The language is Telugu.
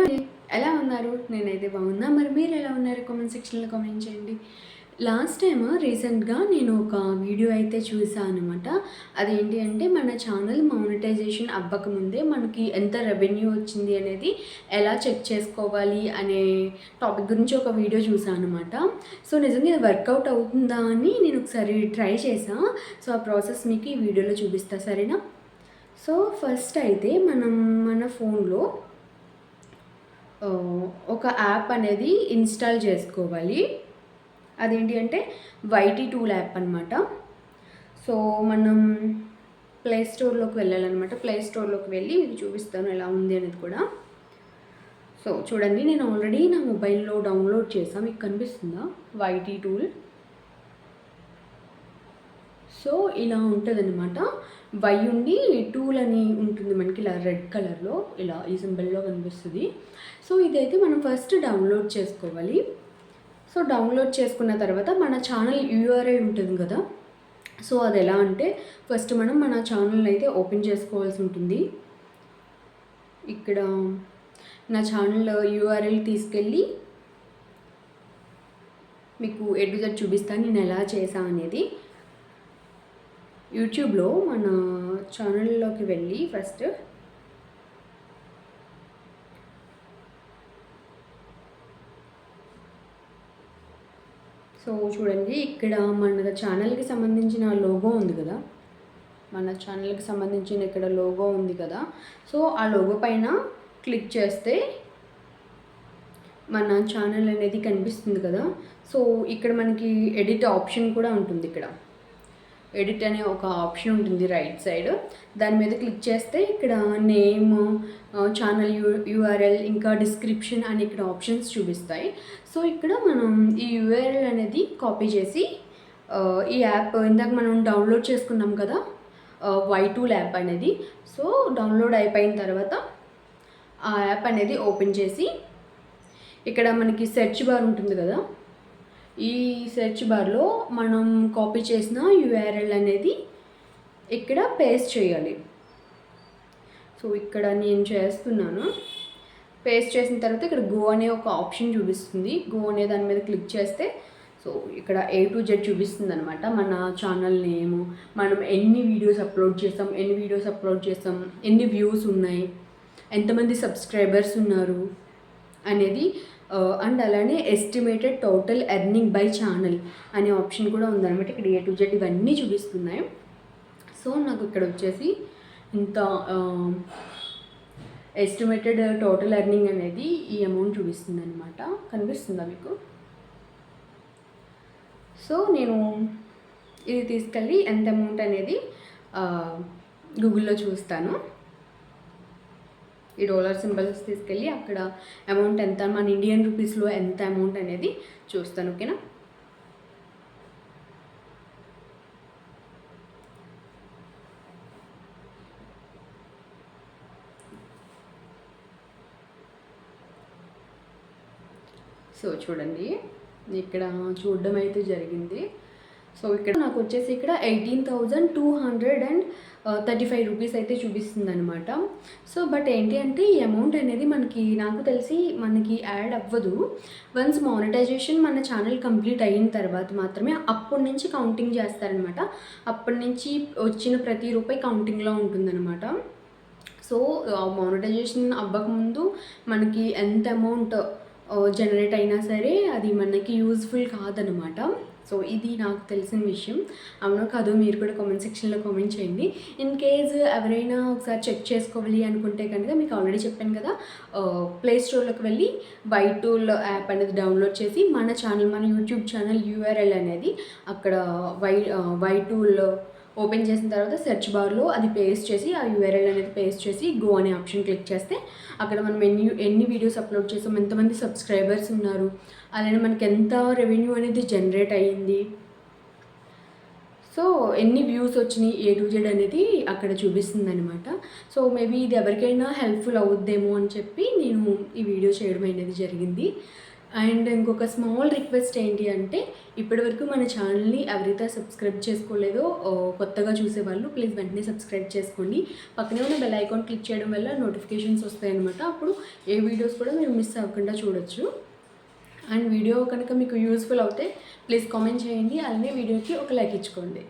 హలో ఎలా ఉన్నారు? నేనైతే బాగున్నా. మరి మీరు ఎలా ఉన్నారు? కామెంట్ సెక్షన్‌లో కామెంట్ చేయండి. లాస్ట్ టైమ్ రీసెంట్‌గా నేను ఒక వీడియో అయితే చూసా అనమాట. అదేంటి అంటే మన ఛానల్ మానిటైజేషన్ అవ్వకముందే మనకి ఎంత రెవెన్యూ వచ్చింది అనేది ఎలా చెక్ చేసుకోవాలి అనే టాపిక్ గురించి ఒక వీడియో చూసా అనమాట. సో నిజంగా ఇది వర్కౌట్ అవుతుందా అని నేను ఒకసారి ట్రై చేశా. సో ఆ ప్రాసెస్ మీకు ఈ వీడియోలో చూపిస్తా, సరేనా? సో ఫస్ట్ అయితే మనం మన ఫోన్‌లో ఒక యాప్ అనేది ఇన్స్టాల్ చేసుకోవాలి. అదేంటి అంటే వైటీ టూల్ యాప్ అనమాట. సో మనం ప్లే స్టోర్లోకి వెళ్ళాలన్నమాట. ప్లే స్టోర్లోకి వెళ్ళి మీకు చూపిస్తాను ఎలా ఉంది అనేది కూడా. సో చూడండి, నేను ఆల్రెడీ నా మొబైల్లో డౌన్లోడ్ చేసాను. మీకు కనిపిస్తుందా వైటీ టూల్? సో ఇలా ఉంటుందన్నమాట. వై ఉండి టూల్ అని ఉంటుంది మనకి, ఇలా రెడ్ కలర్లో ఇలా ఈ సింబల్లో కనిపిస్తుంది. సో ఇదైతే మనం ఫస్ట్ డౌన్లోడ్ చేసుకోవాలి. సో డౌన్లోడ్ చేసుకున్న తర్వాత మన ఛానల్ యూఆర్ఐ ఉంటుంది కదా. సో అది ఎలా అంటే ఫస్ట్ మనం మన ఛానల్ అయితే ఓపెన్ చేసుకోవాల్సి ఉంటుంది. ఇక్కడ నా ఛానల్ యూఆర్ఎల్ తీసుకెళ్ళి మీకు ఎటు జెడ్ చూపిస్తాను నేను ఎలా చేసా అనేది. యూట్యూబ్లో మన ఛానల్లోకి వెళ్ళి ఫస్ట్ సో చూడండి, ఇక్కడ మన ఛానల్కి సంబంధించిన లోగో ఉంది కదా. మన ఛానల్కి సంబంధించిన ఇక్కడ లోగో ఉంది కదా. సో ఆ లోగో పైన క్లిక్ చేస్తే మన ఛానల్ అనేది కనిపిస్తుంది కదా. సో ఇక్కడ మనకి ఎడిట్ ఆప్షన్ కూడా ఉంటుంది. ఇక్కడ ఎడిట్ అనే ఒక ఆప్షన్ ఉంటుంది రైట్ సైడ్. దాని మీద క్లిక్ చేస్తే ఇక్కడ నేమ్, ఛానల్ యూఆర్ఎల్, ఇంకా డిస్క్రిప్షన్ అని ఇక్కడ ఆప్షన్స్ చూపిస్తాయి. సో ఇక్కడ మనం ఈ యూఆర్ఎల్ అనేది కాపీ చేసి ఈ యాప్ ఇందాక మనం డౌన్లోడ్ చేసుకున్నాం కదా వై2 యాప్ అనేది. సో డౌన్లోడ్ అయిపోయిన తర్వాత ఆ యాప్ అనేది ఓపెన్ చేసి ఇక్కడ మనకి సెర్చ్ బార్ ఉంటుంది కదా. ఈ సెర్చ్ బార్లో మనం కాపీ చేసిన యూఆర్ఎల్ అనేది ఇక్కడ పేస్ట్ చేయాలి. సో ఇక్కడ నేను చేస్తున్నాను. పేస్ట్ చేసిన తర్వాత ఇక్కడ గో అనే ఒక ఆప్షన్ చూపిస్తుంది. గో అనే దాని మీద క్లిక్ చేస్తే సో ఇక్కడ A to Z చూపిస్తుంది అనమాట. మన ఛానల్ నేము, మనం ఎన్ని వీడియోస్ అప్లోడ్ చేస్తాం, ఎన్ని వ్యూస్ ఉన్నాయి, ఎంతమంది సబ్స్క్రైబర్స్ ఉన్నారు అనేది, అండ్ అలానే estimated total earning by channel అనే ఆప్షన్ కూడా ఉందన్నమాట. ఇక్కడ A to Z ఇవన్నీ చూపిస్తున్నాయి. సో నాకు ఇక్కడ వచ్చేసి ఇంత ఎస్టిమేటెడ్ టోటల్ ఎర్నింగ్ అనేది ఈ అమౌంట్ చూపిస్తుంది అనమాట. కనిపిస్తుందా మీకు? సో నేను ఇది తీసుకెళ్ళి ఎంత అమౌంట్ అనేది గూగుల్లో చూస్తాను. ఈ డాలర్ సింబల్స్ తీసుకెళ్ళి అక్కడ అమౌంట్ ఎంత, మన ఇండియన్ రూపీస్లో ఎంత అమౌంట్ అనేది చూస్తాను. ఓకేనా? సో చూడండి, ఇక్కడ చూడడం అయితే జరిగింది. సో ఇక్కడ నాకు వచ్చేసి ఇక్కడ 18,235 రూపీస్ అయితే చూపిస్తుంది అనమాట. సో బట్ ఏంటి అంటే ఈ అమౌంట్ అనేది నాకు తెలిసి మనకి యాడ్ అవ్వదు. వన్స్ మానిటైజేషన్ మన ఛానల్ కంప్లీట్ అయిన తర్వాత మాత్రమే అప్పటి నుంచి కౌంటింగ్ చేస్తారనమాట. అప్పటి నుంచి వచ్చిన ప్రతి రూపాయి కౌంటింగ్లో ఉంటుందన్నమాట. సో మానిటైజేషన్ అవ్వకముందు మనకి ఎంత అమౌంట్ జనరేట్ అయినా సరే అది మనకి యూజ్ఫుల్ కాదనమాట. సో ఇది నాకు తెలిసిన విషయం. అవునో కాదో మీరు కూడా కామెంట్ సెక్షన్లో కామెంట్ చేయండి. ఇన్ కేస్ ఎవరైనా ఒకసారి చెక్ చేసుకోవాలి అనుకుంటే కనుక మీకు ఆల్రెడీ చెప్పాను కదా, ప్లే స్టోర్లోకి వెళ్ళి వై2 యాప్ అనేది డౌన్లోడ్ చేసి మన యూట్యూబ్ ఛానల్ యూఆర్ఎల్ అనేది అక్కడ వై2 ఓపెన్ చేసిన తర్వాత సెర్చ్ బార్లో అది పేస్ట్ చేసి ఆ యూఆర్ఎల్ అనేది పేస్ట్ చేసి గో అనే ఆప్షన్ క్లిక్ చేస్తే అక్కడ మనం ఎన్ని వీడియోస్ అప్లోడ్ చేసాం, ఎంతమంది సబ్స్క్రైబర్స్ ఉన్నారు, అలానే మనకి ఎంత రెవెన్యూ అనేది జనరేట్ అయ్యింది, సో ఎన్ని వ్యూస్ వచ్చినాయి A to Z అనేది అక్కడ చూపిస్తుంది అనమాట. సో మేబీ ఇది ఎవరికైనా హెల్ప్ఫుల్ అవుద్దేమో అని చెప్పి నేను ఈ వీడియో చేయడం అనేది జరిగింది. అండ్ ఇంకొక స్మాల్ రిక్వెస్ట్ ఏంటి అంటే, ఇప్పటివరకు మన ఛానల్ని ఎవరైతే సబ్స్క్రైబ్ చేసుకోలేదో కొత్తగా చూసేవాళ్ళు ప్లీజ్ వెంటనే సబ్స్క్రైబ్ చేసుకోండి. పక్కనే ఉన్న బెల్ ఐకాన్ క్లిక్ చేయడం వల్ల నోటిఫికేషన్స్ వస్తాయన్నమాట. అప్పుడు ఏ వీడియోస్ కూడా మీరు మిస్ అవ్వకుండా చూడొచ్చు. అండ్ వీడియో కనుక మీకు యూస్ఫుల్ అవుతే ప్లీజ్ కామెంట్ చేయండి, అలానే వీడియోకి ఒక లైక్ ఇచ్చుకోండి.